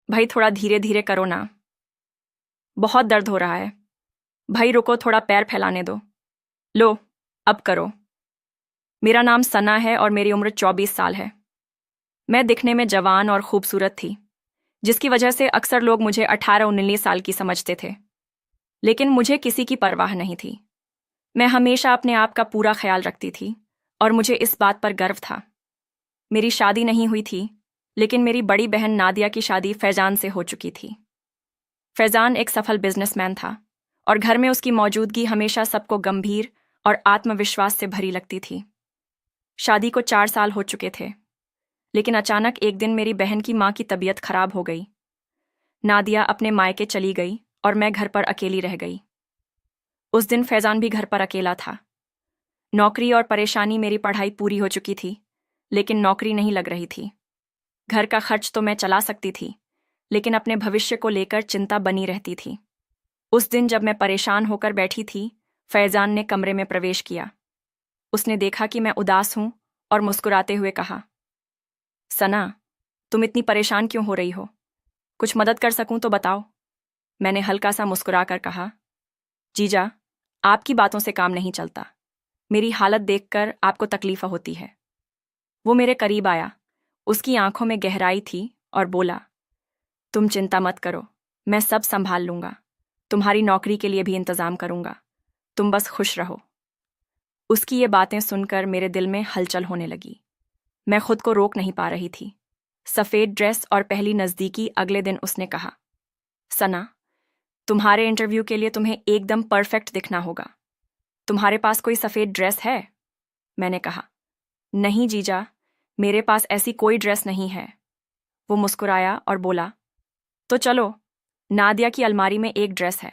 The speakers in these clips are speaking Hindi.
भाई थोड़ा धीरे धीरे करो ना, बहुत दर्द हो रहा है। भाई रुको, थोड़ा पैर फैलाने दो। लो, अब करो। मेरा नाम सना है और मेरी उम्र 24 साल है। मैं दिखने में जवान और खूबसूरत थी, जिसकी वजह से अक्सर लोग मुझे 18-19 साल की समझते थे। लेकिन मुझे किसी की परवाह नहीं थी। मैं हमेशा अपने आप का पूरा ख्याल रखती थी और मुझे इस बात पर गर्व था। मेरी शादी नहीं हुई थी, लेकिन मेरी बड़ी बहन नादिया की शादी फैजान से हो चुकी थी। फैजान एक सफल बिजनेसमैन था और घर में उसकी मौजूदगी हमेशा सबको गंभीर और आत्मविश्वास से भरी लगती थी। शादी को 4 साल हो चुके थे, लेकिन अचानक एक दिन मेरी बहन की माँ की तबीयत खराब हो गई। नादिया अपने मायके चली गई और मैं घर पर अकेली रह गई। उस दिन फैजान भी घर पर अकेला था। नौकरी और परेशानी, मेरी पढ़ाई पूरी हो चुकी थी, लेकिन नौकरी नहीं लग रही थी। घर का खर्च तो मैं चला सकती थी, लेकिन अपने भविष्य को लेकर चिंता बनी रहती थी। उस दिन जब मैं परेशान होकर बैठी थी, फैजान ने कमरे में प्रवेश किया। उसने देखा कि मैं उदास हूं और मुस्कुराते हुए कहा, सना, तुम इतनी परेशान क्यों हो रही हो? कुछ मदद कर सकूं तो बताओ। मैंने हल्का सा मुस्कुराकर कहा, जीजा, आपकी बातों से काम नहीं चलता। मेरी हालत देखकर आपको तकलीफ होती है। वो मेरे करीब आया। उसकी आंखों में गहराई थी और बोला, तुम चिंता मत करो, मैं सब संभाल लूंगा। तुम्हारी नौकरी के लिए भी इंतजाम करूंगा। तुम बस खुश रहो। उसकी ये बातें सुनकर मेरे दिल में हलचल होने लगी। मैं खुद को रोक नहीं पा रही थी। सफ़ेद ड्रेस और पहली नज़दीकी अगले दिन उसने कहा, सना, तुम्हारे इंटरव्यू के लिए तुम्हें एकदम परफेक्ट दिखना होगा। तुम्हारे पास कोई सफ़ेद ड्रेस है? मैंने कहा, नहीं जीजा, मेरे पास ऐसी कोई ड्रेस नहीं है। वो मुस्कुराया और बोला, तो चलो, नादिया की अलमारी में एक ड्रेस है।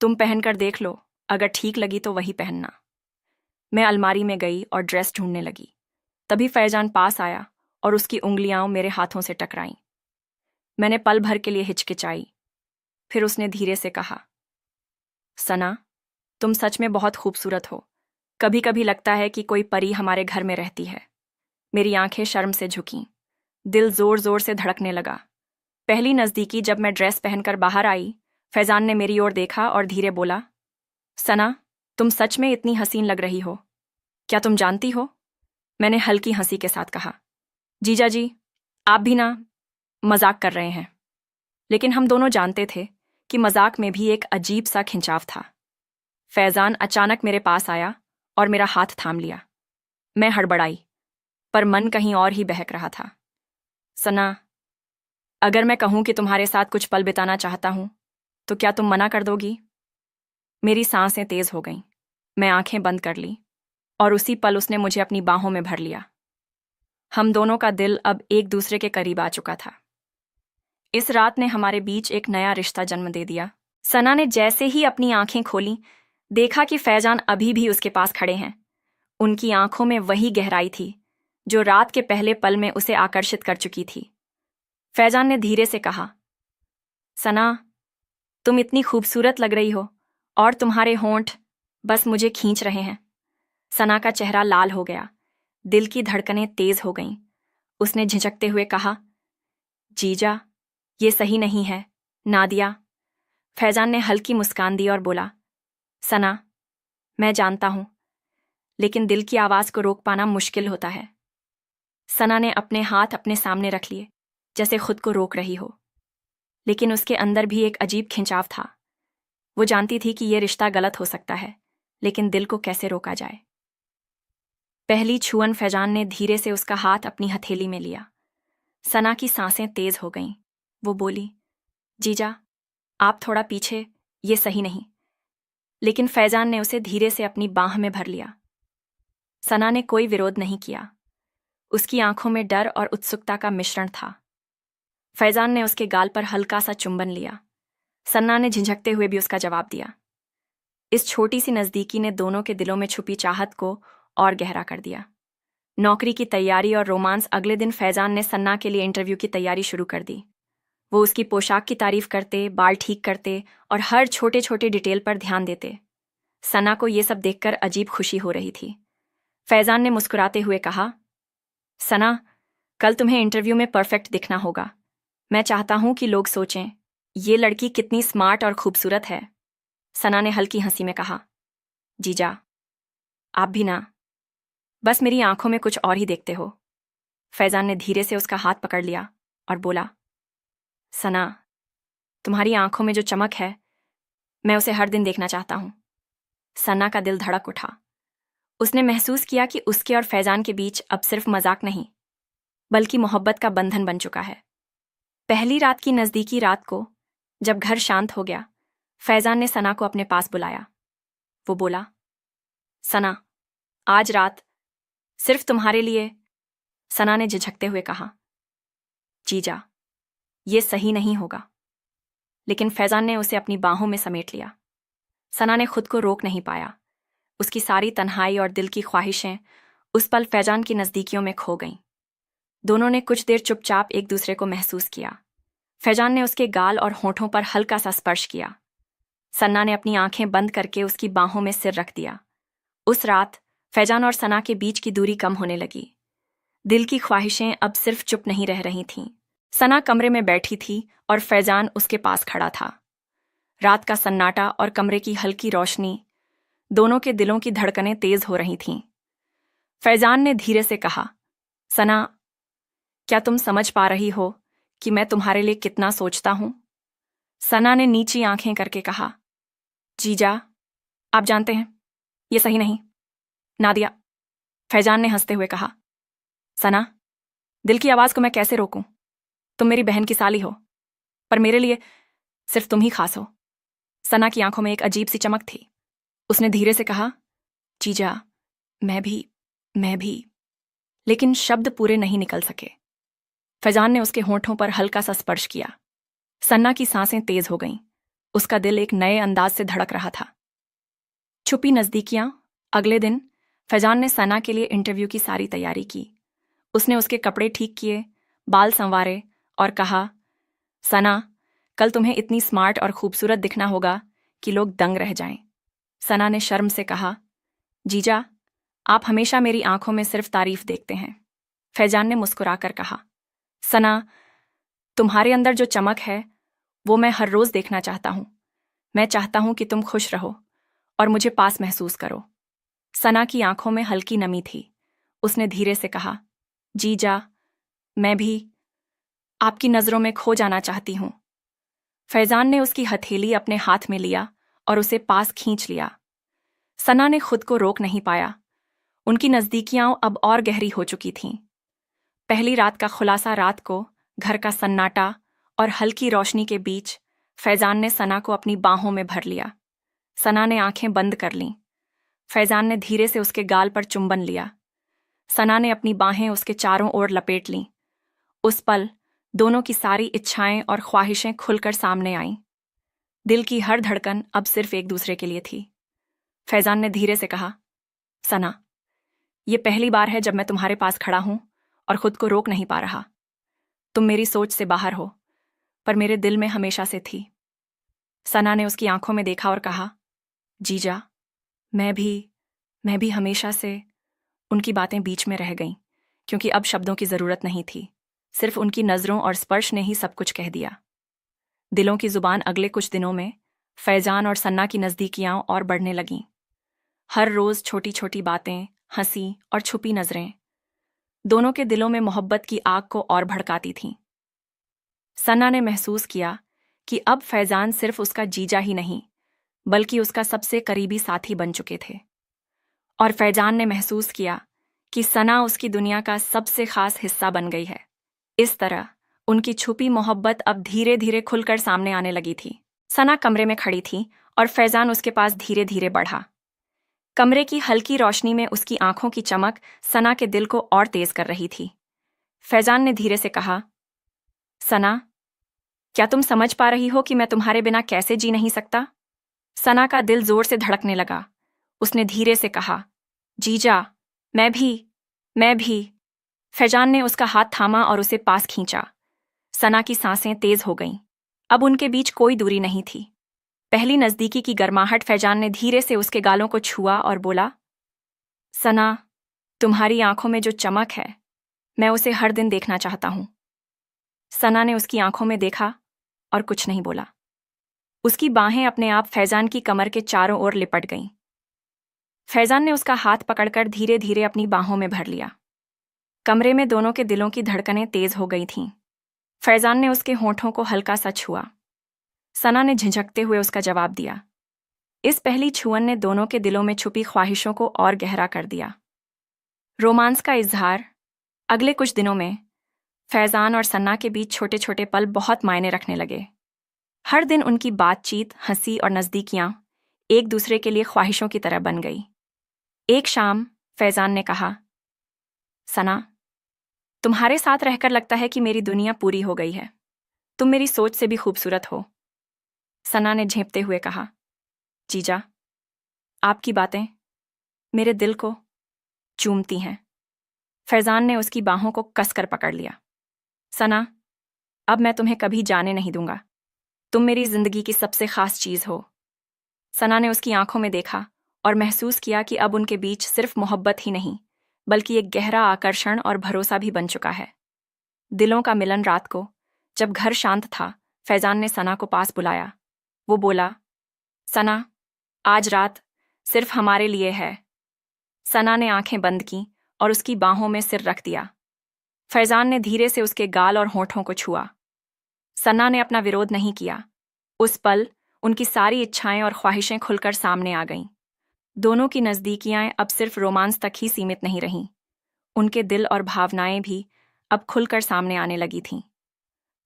तुम पहनकर देख लो, अगर ठीक लगी तो वही पहनना। मैं अलमारी में गई और ड्रेस ढूंढने लगी। तभी फैजान पास आया और उसकी उंगलियां मेरे हाथों से टकराईं। मैंने पल भर के लिए हिचकिचाई। फिर उसने धीरे से कहा, सना, तुम सच में बहुत खूबसूरत हो। कभी कभी लगता है कि कोई परी हमारे घर में रहती है। मेरी आंखें शर्म से झुकीं। दिल जोर जोर से धड़कने लगा। पहली नज़दीकी जब मैं ड्रेस पहनकर बाहर आई, फैजान ने मेरी ओर देखा और धीरे बोला, सना, तुम सच में इतनी हसीन लग रही हो। क्या तुम जानती हो? मैंने हल्की हंसी के साथ कहा, जीजा जी, आप भी ना मजाक कर रहे हैं। लेकिन हम दोनों जानते थे कि मजाक में भी एक अजीब सा खिंचाव था। फैजान अचानक मेरे पास आया और मेरा हाथ थाम लिया। मैं हड़बड़ाई, पर मन कहीं और ही बहक रहा था। सना, अगर मैं कहूं कि तुम्हारे साथ कुछ पल बिताना चाहता हूं, तो क्या तुम मना कर दोगी? मेरी सांसें तेज हो गईं। मैं आंखें बंद कर ली और उसी पल उसने मुझे अपनी बाहों में भर लिया। हम दोनों का दिल अब एक दूसरे के करीब आ चुका था। इस रात ने हमारे बीच एक नया रिश्ता जन्म दे दिया। सना ने जैसे ही अपनी आंखें खोलीं, देखा कि फैजान अभी भी उसके पास खड़े हैं। उनकी आंखों में वही गहराई थी जो रात के पहले पल में उसे आकर्षित कर चुकी थी। फैजान ने धीरे से कहा, सना, तुम इतनी खूबसूरत लग रही हो और तुम्हारे होंठ बस मुझे खींच रहे हैं। सना का चेहरा लाल हो गया। दिल की धड़कनें तेज हो गईं। उसने झिझकते हुए कहा, जीजा, ये सही नहीं है। नादिया। फैजान ने हल्की मुस्कान दी और बोला, सना, मैं जानता हूं, लेकिन दिल की आवाज को रोक पाना मुश्किल होता है। सना ने अपने हाथ अपने सामने रख लिए, जैसे खुद को रोक रही हो, लेकिन उसके अंदर भी एक अजीब खिंचाव था। वो जानती थी कि यह रिश्ता गलत हो सकता है, लेकिन दिल को कैसे रोका जाए। पहली छुअन फैजान ने धीरे से उसका हाथ अपनी हथेली में लिया। सना की सांसें तेज हो गईं। वो बोली, जीजा, आप थोड़ा पीछे, ये सही नहीं। लेकिन फैजान ने उसे धीरे से अपनी बाह में भर लिया। सना ने कोई विरोध नहीं किया। उसकी आंखों में डर और उत्सुकता का मिश्रण था। फैजान ने उसके गाल पर हल्का सा चुंबन लिया। सन्ना ने झिझकते हुए भी उसका जवाब दिया। इस छोटी सी नज़दीकी ने दोनों के दिलों में छुपी चाहत को और गहरा कर दिया। नौकरी की तैयारी और रोमांस। अगले दिन फैजान ने सन्ना के लिए इंटरव्यू की तैयारी शुरू कर दी। वो उसकी पोशाक की तारीफ करते, बाल ठीक करते और हर छोटे छोटे डिटेल पर ध्यान देते। सन्ना को ये सब देखकर अजीब खुशी हो रही थी। फैजान ने मुस्कुराते हुए कहा, सना, कल तुम्हें इंटरव्यू में परफेक्ट दिखना होगा। मैं चाहता हूं कि लोग सोचें, ये लड़की कितनी स्मार्ट और खूबसूरत है। सना ने हल्की हंसी में कहा। जीजा, आप भी ना, बस मेरी आंखों में कुछ और ही देखते हो। फैजान ने धीरे से उसका हाथ पकड़ लिया और बोला, सना, तुम्हारी आंखों में जो चमक है, मैं उसे हर दिन देखना चाहता हूं। सना का दिल धड़क उठा। उसने महसूस किया कि उसके और फैजान के बीच अब सिर्फ मजाक नहीं, बल्कि मोहब्बत का बंधन बन चुका है। पहली रात की नज़दीकी रात को, जब घर शांत हो गया, फैजान ने सना को अपने पास बुलाया। वो बोला, सना, आज रात सिर्फ तुम्हारे लिए। सना ने झिझकते हुए कहा, जीजा, ये सही नहीं होगा। लेकिन फैजान ने उसे अपनी बाहों में समेट लिया। सना ने खुद को रोक नहीं पाया। उसकी सारी तन्हाई और दिल की ख्वाहिशें उस पल फैजान की नज़दीकियों में खो गईं। दोनों ने कुछ देर चुपचाप एक दूसरे को महसूस किया। फैजान ने उसके गाल और होठों पर हल्का सा स्पर्श किया। सन्ना ने अपनी आंखें बंद करके उसकी बाहों में सिर रख दिया। उस रात फैजान और सना के बीच की दूरी कम होने लगी। दिल की ख्वाहिशें अब सिर्फ चुप नहीं रह रही थीं। सना कमरे में बैठी थी और फैजान उसके पास खड़ा था। रात का सन्नाटा और कमरे की हल्की रोशनी, दोनों के दिलों की धड़कनें तेज हो रही थीं। फैजान ने धीरे से कहा, सना, क्या तुम समझ पा रही हो कि मैं तुम्हारे लिए कितना सोचता हूं? सना ने नीची आंखें करके कहा, जीजा, आप जानते हैं, ये सही नहीं। नादिया, फैजान ने हंसते हुए कहा। सना, दिल की आवाज को मैं कैसे रोकूं? तुम मेरी बहन की साली हो, पर मेरे लिए सिर्फ तुम ही खास हो। सना की आंखों में एक अजीब सी चमक थी। उसने धीरे से कहा, जीजा, मैं भी। लेकिन शब्द पूरे नहीं निकल सके। फैजान ने उसके होंठों पर हल्का सा स्पर्श किया। सन्ना की सांसें तेज हो गईं। उसका दिल एक नए अंदाज से धड़क रहा था। छुपी नजदीकियां। अगले दिन फैजान ने सना के लिए इंटरव्यू की सारी तैयारी की। उसने उसके कपड़े ठीक किए, बाल संवारे और कहा, सना, कल तुम्हें इतनी स्मार्ट और खूबसूरत दिखना होगा कि लोग दंग रह जाएं। सना ने शर्म से कहा, जीजा, आप हमेशा मेरी आंखों में सिर्फ तारीफ देखते हैं। फैजान ने मुस्कुराकर कहा, सना, तुम्हारे अंदर जो चमक है, वो मैं हर रोज देखना चाहता हूं। मैं चाहता हूं कि तुम खुश रहो और मुझे पास महसूस करो। सना की आंखों में हल्की नमी थी। उसने धीरे से कहा, जीजा, मैं भी आपकी नजरों में खो जाना चाहती हूं। फैजान ने उसकी हथेली अपने हाथ में लिया और उसे पास खींच लिया। सना ने खुद को रोक नहीं पाया। उनकी नजदीकियां अब और गहरी हो चुकी थीं। पहली रात का खुलासा रात को, घर का सन्नाटा और हल्की रोशनी के बीच, फैजान ने सना को अपनी बाहों में भर लिया। सना ने आंखें बंद कर लीं। फैजान ने धीरे से उसके गाल पर चुंबन लिया। सना ने अपनी बाहें उसके चारों ओर लपेट लीं। उस पल दोनों की सारी इच्छाएं और ख्वाहिशें खुलकर सामने आईं। दिल की हर धड़कन अब सिर्फ एक दूसरे के लिए थी। फैजान ने धीरे से कहा, सना, ये पहली बार है जब मैं तुम्हारे पास खड़ा हूं और खुद को रोक नहीं पा रहा। तुम मेरी सोच से बाहर हो, पर मेरे दिल में हमेशा से थी। सना ने उसकी आंखों में देखा और कहा, जीजा, मैं भी हमेशा से। उनकी बातें बीच में रह गईं, क्योंकि अब शब्दों की जरूरत नहीं थी। सिर्फ उनकी नजरों और स्पर्श ने ही सब कुछ कह दिया। दिलों की जुबान अगले कुछ दिनों में फैजान और सन्ना की नजदीकियां और बढ़ने लगीं। हर रोज छोटी छोटी बातें, हंसी और छुपी नजरें, दोनों के दिलों में मोहब्बत की आग को और भड़काती थीं। सन्ना ने महसूस किया कि अब फैजान सिर्फ उसका जीजा ही नहीं, बल्कि उसका सबसे करीबी साथी बन चुके थे। और फैजान ने महसूस किया कि सना उसकी दुनिया का सबसे खास हिस्सा बन गई है। इस तरह उनकी छुपी मोहब्बत अब धीरे धीरे खुलकर सामने आने लगी थी। सना कमरे में खड़ी थी और फैजान उसके पास धीरे धीरे बढ़ा। कमरे की हल्की रोशनी में उसकी आंखों की चमक सना के दिल को और तेज कर रही थी। फैजान ने धीरे से कहा, सना, क्या तुम समझ पा रही हो कि मैं तुम्हारे बिना कैसे जी नहीं सकता? सना का दिल जोर से धड़कने लगा। उसने धीरे से कहा, जीजा, मैं भी। फैजान ने उसका हाथ थामा और उसे पास खींचा। सना की सांसें तेज हो गईं। अब उनके बीच कोई दूरी नहीं थी। पहली नजदीकी की गर्माहट फैजान ने धीरे से उसके गालों को छुआ और बोला, सना, तुम्हारी आंखों में जो चमक है, मैं उसे हर दिन देखना चाहता हूं। सना ने उसकी आंखों में देखा और कुछ नहीं बोला। उसकी बाहें अपने आप फैजान की कमर के चारों ओर लिपट गईं। फैजान ने उसका हाथ पकड़कर धीरे धीरे अपनी बाहों में भर लिया। कमरे में दोनों के दिलों की धड़कनें तेज हो गई थीं। फैजान ने उसके होठों को हल्का सा छुआ। सना ने झिझकते हुए उसका जवाब दिया। इस पहली छुअन ने दोनों के दिलों में छुपी ख्वाहिशों को और गहरा कर दिया। रोमांस का इजहार। अगले कुछ दिनों में फैजान और सन्ना के बीच छोटे छोटे पल बहुत मायने रखने लगे। हर दिन उनकी बातचीत, हंसी और नज़दीकियां एक दूसरे के लिए ख्वाहिशों की तरह बन गई। एक शाम फैजान ने कहा, सना, तुम्हारे साथ रहकर लगता है कि मेरी दुनिया पूरी हो गई है। तुम मेरी सोच से भी खूबसूरत हो। सना ने झेंपते हुए कहा, जीजा, आपकी बातें मेरे दिल को चूमती हैं। फैजान ने उसकी बाहों को कसकर पकड़ लिया। सना, अब मैं तुम्हें कभी जाने नहीं दूंगा। तुम मेरी जिंदगी की सबसे खास चीज हो। सना ने उसकी आंखों में देखा और महसूस किया कि अब उनके बीच सिर्फ मोहब्बत ही नहीं, बल्कि एक गहरा आकर्षण और भरोसा भी बन चुका है। दिलों का मिलन रात को, जब घर शांत था, फैजान ने सना को पास बुलाया। वो बोला, सना, आज रात सिर्फ हमारे लिए है। सना ने आंखें बंद की और उसकी बाहों में सिर रख दिया। फैजान ने धीरे से उसके गाल और होठों को छुआ। सना ने अपना विरोध नहीं किया। उस पल उनकी सारी इच्छाएं और ख्वाहिशें खुलकर सामने आ गईं। दोनों की नज़दीकियां अब सिर्फ रोमांस तक ही सीमित नहीं रहीं। उनके दिल और भावनाएं भी अब खुलकर सामने आने लगी थीं।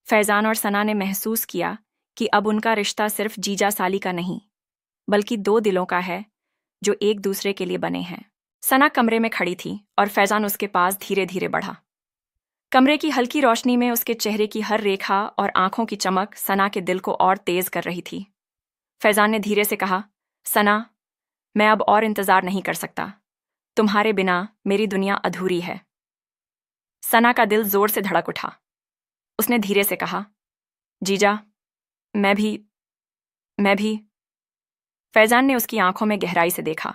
फैजान और सना ने महसूस किया कि अब उनका रिश्ता सिर्फ जीजा साली का नहीं, बल्कि दो दिलों का है जो एक दूसरे के लिए बने हैं। सना कमरे में खड़ी थी और फैजान उसके पास धीरे धीरे बढ़ा। कमरे की हल्की रोशनी में उसके चेहरे की हर रेखा और आंखों की चमक सना के दिल को और तेज कर रही थी। फैजान ने धीरे से कहा, सना, मैं अब और इंतजार नहीं कर सकता। तुम्हारे बिना मेरी दुनिया अधूरी है। सना का दिल जोर से धड़क उठा। उसने धीरे से कहा, जीजा, मैं भी। फैजान ने उसकी आंखों में गहराई से देखा।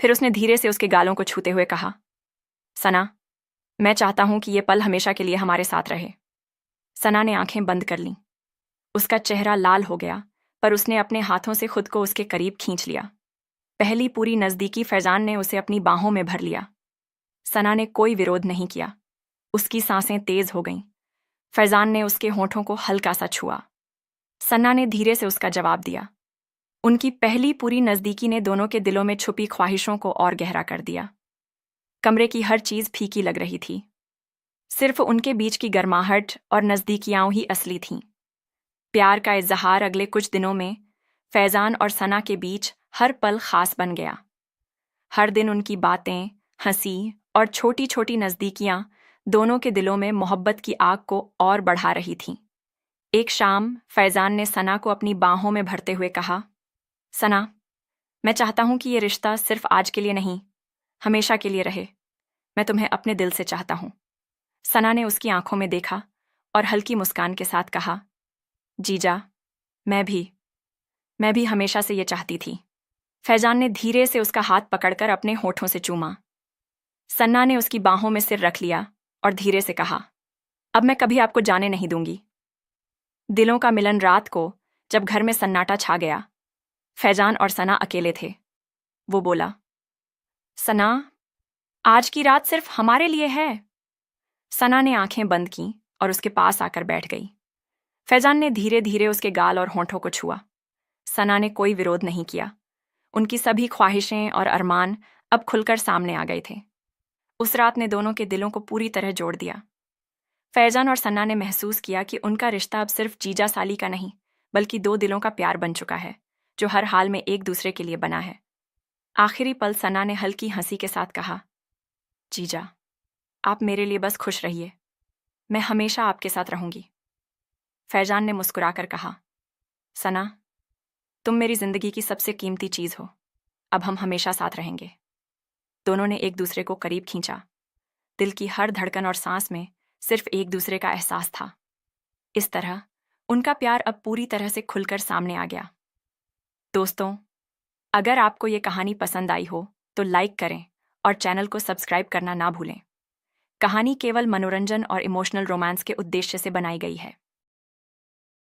फिर उसने धीरे से उसके गालों को छूते हुए कहा, सना, मैं चाहता हूं कि ये पल हमेशा के लिए हमारे साथ रहे। सना ने आंखें बंद कर लीं। उसका चेहरा लाल हो गया, पर उसने अपने हाथों से खुद को उसके करीब खींच लिया। पहली पूरी नज़दीकी फैजान ने उसे अपनी बाहों में भर लिया। सना ने कोई विरोध नहीं किया। उसकी सांसें तेज हो गईं। फैजान ने उसके होठों को हल्का सा छुआ। सना ने धीरे से उसका जवाब दिया। उनकी पहली पूरी नज़दीकी ने दोनों के दिलों में छुपी ख्वाहिशों को और गहरा कर दिया। कमरे की हर चीज़ फीकी लग रही थी। सिर्फ उनके बीच की गर्माहट और नज़दीकियां ही असली थीं। प्यार का इजहार अगले कुछ दिनों में फैजान और सना के बीच हर पल खास बन गया। हर दिन उनकी बातें, हंसी और छोटी छोटी नज़दीकियां दोनों के दिलों में मोहब्बत की आग को और बढ़ा रही थीं। एक शाम फैजान ने सना को अपनी बाहों में भरते हुए कहा, सना, मैं चाहता हूं कि ये रिश्ता सिर्फ आज के लिए नहीं, हमेशा के लिए रहे। मैं तुम्हें अपने दिल से चाहता हूं। सना ने उसकी आंखों में देखा और हल्की मुस्कान के साथ कहा, जीजा, मैं भी हमेशा से ये चाहती थी। फैजान ने धीरे से उसका हाथ पकड़कर अपने होठों से चूमा। सन्ना ने उसकी बाहों में सिर रख लिया और धीरे से कहा, अब मैं कभी आपको जाने नहीं दूंगी। दिलों का मिलन रात को, जब घर में सन्नाटा छा गया, फैजान और सना अकेले थे। वो बोला, सना, आज की रात सिर्फ हमारे लिए है। सना ने आंखें बंद की और उसके पास आकर बैठ गई। फैजान ने धीरे धीरे उसके गाल और होठों को छुआ। सना ने कोई विरोध नहीं किया। उनकी सभी ख्वाहिशें और अरमान अब खुलकर सामने आ गए थे। उस रात ने दोनों के दिलों को पूरी तरह जोड़ दिया। फैजान और सन्ना ने महसूस किया कि उनका रिश्ता अब सिर्फ जीजा साली का नहीं, बल्कि दो दिलों का प्यार बन चुका है, जो हर हाल में एक दूसरे के लिए बना है। आखिरी पल सन्ना ने हल्की हंसी के साथ कहा, जीजा, आप मेरे लिए बस खुश रहिए। मैं हमेशा आपके साथ रहूंगी। फैजान ने मुस्कुराकर कहा, सना, तुम मेरी जिंदगी की सबसे कीमती चीज हो। अब हम हमेशा साथ रहेंगे। दोनों ने एक दूसरे को करीब खींचा। दिल की हर धड़कन और सांस में सिर्फ एक दूसरे का एहसास था। इस तरह उनका प्यार अब पूरी तरह से खुलकर सामने आ गया। दोस्तों, अगर आपको ये कहानी पसंद आई हो तो लाइक करें और चैनल को सब्सक्राइब करना ना भूलें। कहानी केवल मनोरंजन और इमोशनल रोमांस के उद्देश्य से बनाई गई है।